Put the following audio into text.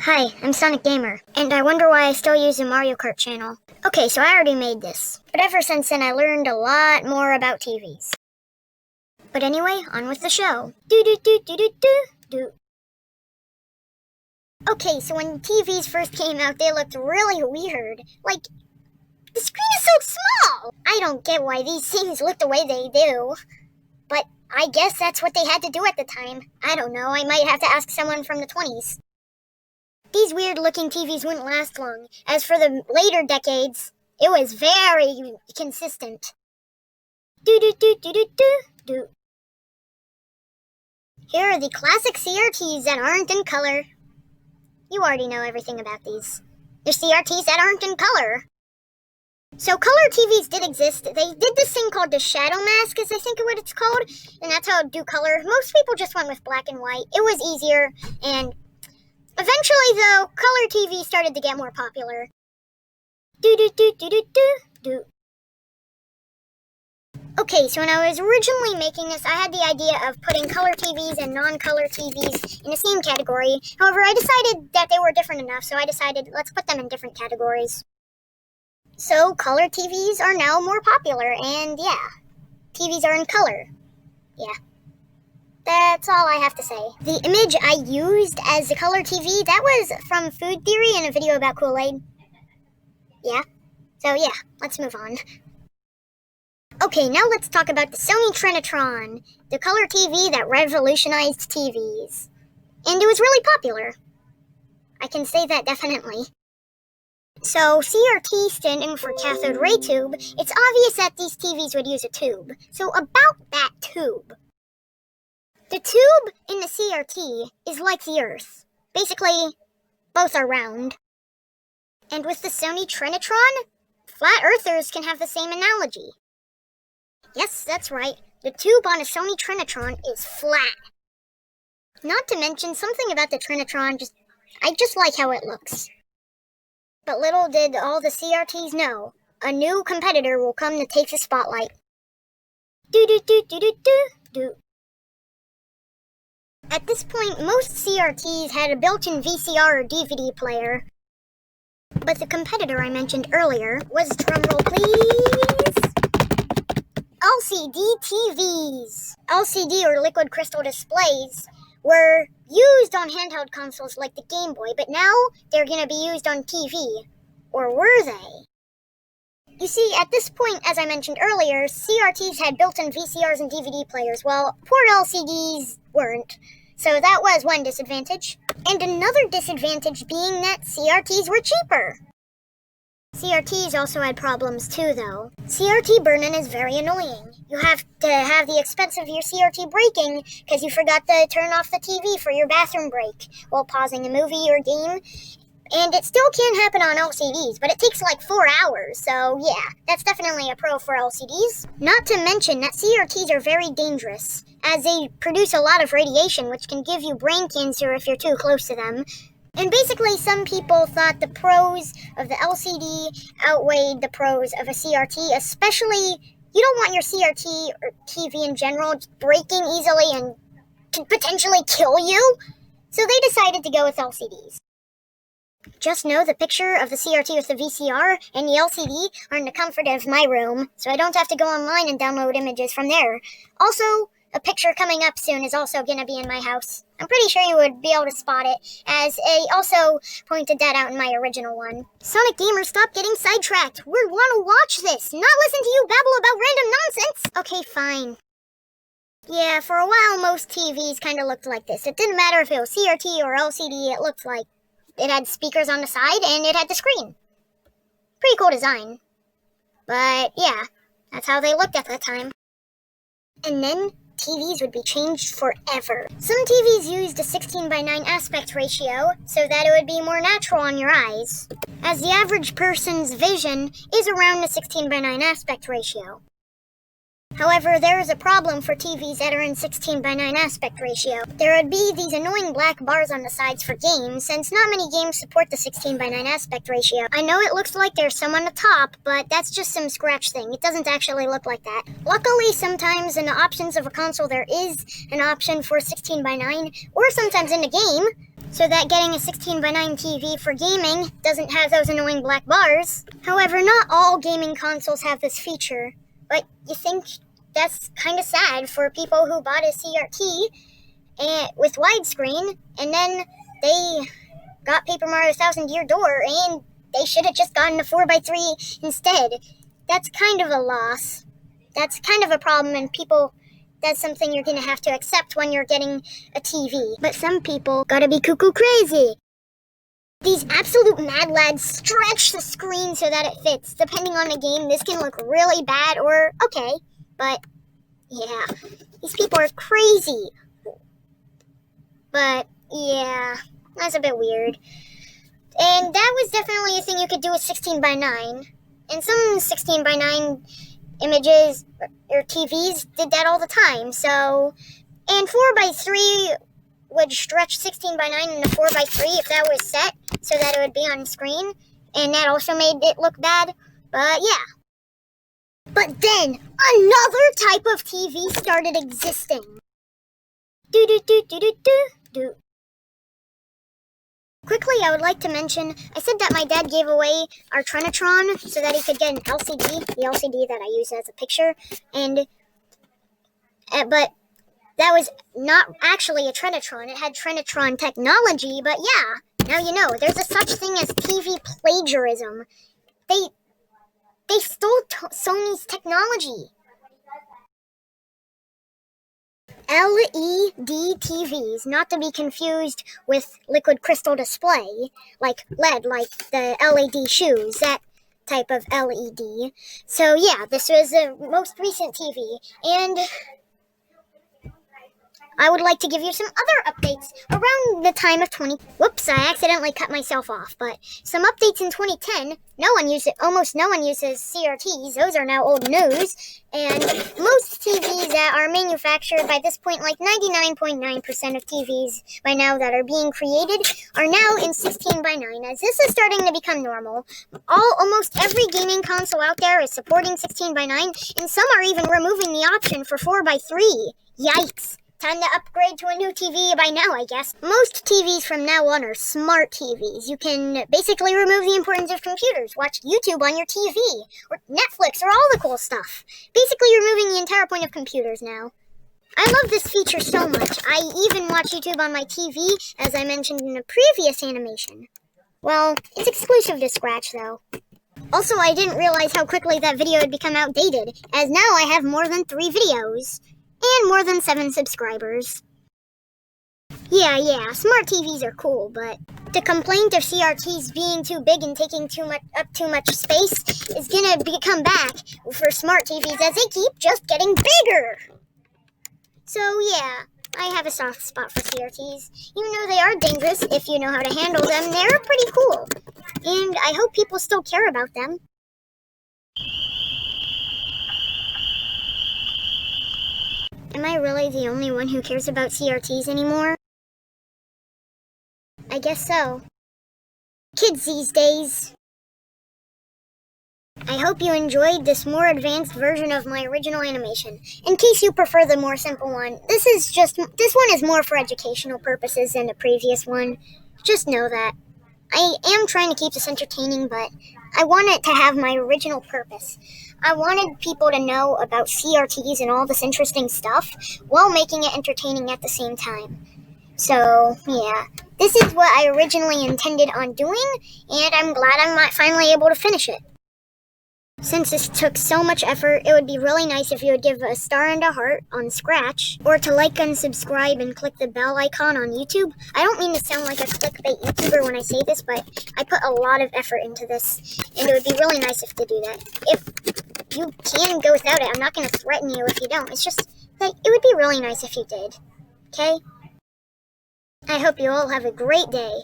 Hi, I'm Sonic Gamer, and I wonder why I still use the Mario Kart channel. Okay, so I already made this, but ever since then I learned a lot more about TVs. But anyway, on with the show. Do. Okay, so when TVs first came out, they looked really weird. Like, the screen is so small! I don't get why these things look the way they do. But I guess that's what they had to do at the time. I don't know, I might have to ask someone from the 20s. These weird-looking TVs wouldn't last long. As for the later decades, it was very consistent. Do. Here are the classic CRTs that aren't in color. You already know everything about these. They're CRTs that aren't in color. So color TVs did exist. They did this thing called the shadow mask, is I think what it's called, and that's how it do color. Most people just went with black and white. It was easier, and eventually, though, color TV started to get more popular. Do. Okay, so when I was originally making this, I had the idea of putting color TVs and non-color TVs in the same category. However, I decided that they were different enough, so I decided let's put them in different categories. So, color TVs are now more popular, and yeah, TVs are in color. Yeah. That's all I have to say. The image I used as the color TV, that was from Food Theory in a video about Kool-Aid. Yeah. So yeah, let's move on. Okay, now let's talk about the Sony Trinitron, the color TV that revolutionized TVs. And it was really popular. I can say that definitely. So, CRT standing for cathode ray tube, it's obvious that these TVs would use a tube. So about that tube. The tube in the CRT is like the Earth. Basically, both are round. And with the Sony Trinitron, flat earthers can have the same analogy. Yes, that's right. The tube on a Sony Trinitron is flat. Not to mention, something about the Trinitron, I just like how it looks. But little did all the CRTs know, a new competitor will come to take the spotlight. Do. At this point, most CRTs had a built-in VCR or DVD player. But the competitor I mentioned earlier was, drumroll please, LCD TVs. LCD or liquid crystal displays were used on handheld consoles like the Game Boy, but now they're going to be used on TV. Or were they? You see, at this point, as I mentioned earlier, CRTs had built-in VCRs and DVD players, while port LCDs weren't. So that was one disadvantage. And another disadvantage being that CRTs were cheaper. CRTs also had problems too, though. CRT burn-in is very annoying. You have to have the expense of your CRT breaking because you forgot to turn off the TV for your bathroom break while pausing a movie or game. And it still can happen on LCDs, but it takes like 4 hours, so yeah, that's definitely a pro for LCDs. Not to mention that CRTs are very dangerous, as they produce a lot of radiation, which can give you brain cancer if you're too close to them. And basically, some people thought the pros of the LCD outweighed the pros of a CRT, especially, you don't want your CRT or TV in general breaking easily and could potentially kill you, so they decided to go with LCDs. Just know the picture of the CRT with the VCR and the LCD are in the comfort of my room, so I don't have to go online and download images from there. Also, a picture coming up soon is also going to be in my house. I'm pretty sure you would be able to spot it, as I also pointed that out in my original one. Sonic Gamer, stop getting sidetracked. We want to watch this, not listen to you babble about random nonsense. Okay, fine. Yeah, for a while most TVs kind of looked like this. It didn't matter if it was CRT or LCD, it looked like it had speakers on the side, and it had the screen. Pretty cool design. But, yeah, that's how they looked at the time. And then, TVs would be changed forever. Some TVs used a 16:9 aspect ratio, so that it would be more natural on your eyes, as the average person's vision is around the 16:9 aspect ratio. However, there is a problem for TVs that are in 16:9 aspect ratio. There would be these annoying black bars on the sides for games, since not many games support the 16:9 aspect ratio. I know it looks like there's some on the top, but that's just some scratch thing. It doesn't actually look like that. Luckily, sometimes in the options of a console there is an option for 16:9, or sometimes in the game. so that getting a 16:9 TV for gaming doesn't have those annoying black bars. However, not all gaming consoles have this feature, but you think that's kind of sad for people who bought a CRT with widescreen, and then they got Paper Mario Thousand Year Door, and they should have just gotten a 4x3 instead. That's kind of a loss. That's kind of a problem, and that's something you're going to have to accept when you're getting a TV. But some people gotta be cuckoo crazy. These absolute mad lads stretch the screen so that it fits. Depending on the game, this can look really bad or okay. But, yeah, these people are crazy. But, yeah, that's a bit weird. And that was definitely a thing you could do with 16:9. And some 16:9 images or TVs did that all the time. So, and 4x3 would stretch 16:9 into 4x3 if that was set so that it would be on screen. And that also made it look bad. But, yeah. But then, another type of TV started existing. Do. Quickly, I would like to mention, I said that my dad gave away our Trinitron so that he could get an LCD, the LCD that I use as a picture, but that was not actually a Trinitron. It had Trinitron technology, but yeah, now you know, there's a such thing as TV plagiarism. They stole Sony's technology. LED TVs, not to be confused with liquid crystal display, like LED, like the LED shoes, that type of LED. So yeah, this was the most recent TV, and I would like to give you some other updates around the time of Whoops, I accidentally cut myself off, but some updates in 2010. Almost no one uses CRTs. Those are now old news. And most TVs that are manufactured by this point, like 99.9% of TVs by now that are being created, are now in 16:9. As this is starting to become normal, almost every gaming console out there is supporting 16:9, and some are even removing the option for 4x3. Yikes. Time to upgrade to a new TV by now, I guess. Most TVs from now on are smart TVs. You can basically remove the importance of computers, watch YouTube on your TV, or Netflix, or all the cool stuff. Basically removing the entire point of computers now. I love this feature so much. I even watch YouTube on my TV, as I mentioned in a previous animation. Well, it's exclusive to Scratch, though. Also, I didn't realize how quickly that video had become outdated, as now I have more than 3 videos. And more than 7 subscribers. Yeah, smart TVs are cool, but the complaint of CRTs being too big and taking too much space is gonna come back for smart TVs as they keep just getting bigger. So yeah, I have a soft spot for CRTs. Even though they are dangerous if you know how to handle them, they're pretty cool. And I hope people still care about them. Am I really the only one who cares about CRTs anymore? I guess so. Kids these days. I hope you enjoyed this more advanced version of my original animation. In case you prefer the more simple one, this one is more for educational purposes than the previous one. Just know that. I am trying to keep this entertaining, but I want it to have my original purpose. I wanted people to know about CRTs and all this interesting stuff while making it entertaining at the same time. So, yeah, this is what I originally intended on doing, and I'm glad I'm finally able to finish it. Since this took so much effort, it would be really nice if you would give a star and a heart on Scratch, or to like and subscribe and click the bell icon on YouTube. I don't mean to sound like a clickbait YouTuber when I say this, but I put a lot of effort into this, and it would be really nice if you do that. If you can go without it, I'm not going to threaten you if you don't. It's just, like, it would be really nice if you did. Okay? I hope you all have a great day.